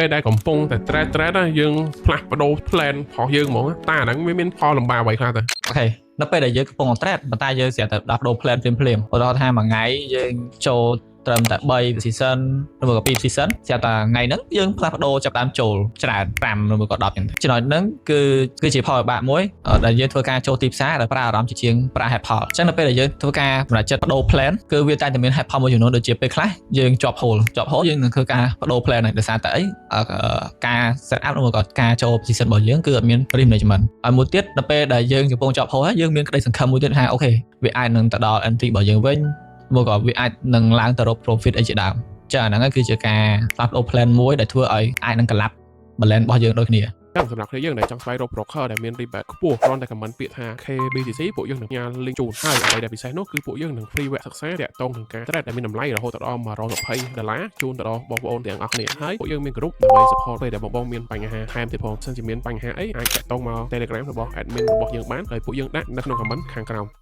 ពេលដែលកំពុងតែ trade ណាយើងផ្លាស់ប្ដូរ plan របស់យើងហ្មងតាអាហ្នឹងវាមានផលលំបាកអ្វីខ្លះទៅ អូខេនៅពេលដែលយើងកំពុង trade ប៉ុន្តែយើងស្រាប់តែដោះដូរ plan ភ្លាមៗឧទាហរណ៍ថាមួយថ្ងៃយើងចូលត្រឹមតែ3 position ឬក៏2 position ស្រាប់តែថ្ងៃហ្នឹងយើងផ្លាស់ប្ដូរចាប់តាមចូលច្រើន5ឬក៏10ចឹងចំណុចហ្នឹងគឺជាផលលំបាកមួយដែលយើងធ្វើការចូលទីផ្សារដោយប្រើអារម្មណ៍ជាជាងប្រើ headផលអញ្ចឹងនៅពេលដែលយើងធ្វើការសម្រេចចិត្តបដូរ plan គឺវាតែមាន head ផលមួយចំនួនដូចជាពេលខ្លះយើងជាប់ hole យើងនឹងធ្វើការបដូរ plan ហ្នឹងដោយសារតែអីការ set up ឬក៏ការចូល position របស់យើងគឺអត់មាន risk management ហើយមួយទៀតនៅពេលដែលយើងកំពុងជាប់ hole ហើយយើងមានក្តីសង្ឃឹមមួយទៀតថាអូខេវាអាចនឹងទៅដល់ entry របស់យើងវិញមកក៏វាអាចនឹងឡើងទៅរក profit អីជាដើមចាហ្នឹងហើយគឺជាការផ្លាស់ប្ដូរ plan មួយដែលធ្វើឲ្យអាចនឹង collapse balance របស់យើងដូចគ្នាចឹងសម្រាប់គ្នាយើងដែលចង់ស្វែងរក broker ដែលមាន rebate ខ្ពស់គ្រាន់តែ comment ពាក្យថា KBTC ពួកយើងនឹងផ្ញើ link ជូនហើយអ្វីដែលពិសេសនោះគឺពួកយើងនឹង free វគ្គសិក្សាទាក់ទងនឹងការ trade ដែលមានតម្លៃរហូតដល់$120ជូនទៅដល់បងប្អូនទាំងអស់គ្នាហើយពួកយើងមាន group ដើម្បី support ពេលដែលបងប្អូនមានបញ្ហាថែមទៀតផងសិនជាមានបញ្ហាអីអាចតាក់ទងមក Telegram របស់ admin របស់យើងបានហើយពួកយើងដាក់នៅក្នុង comment ខាងក្រោម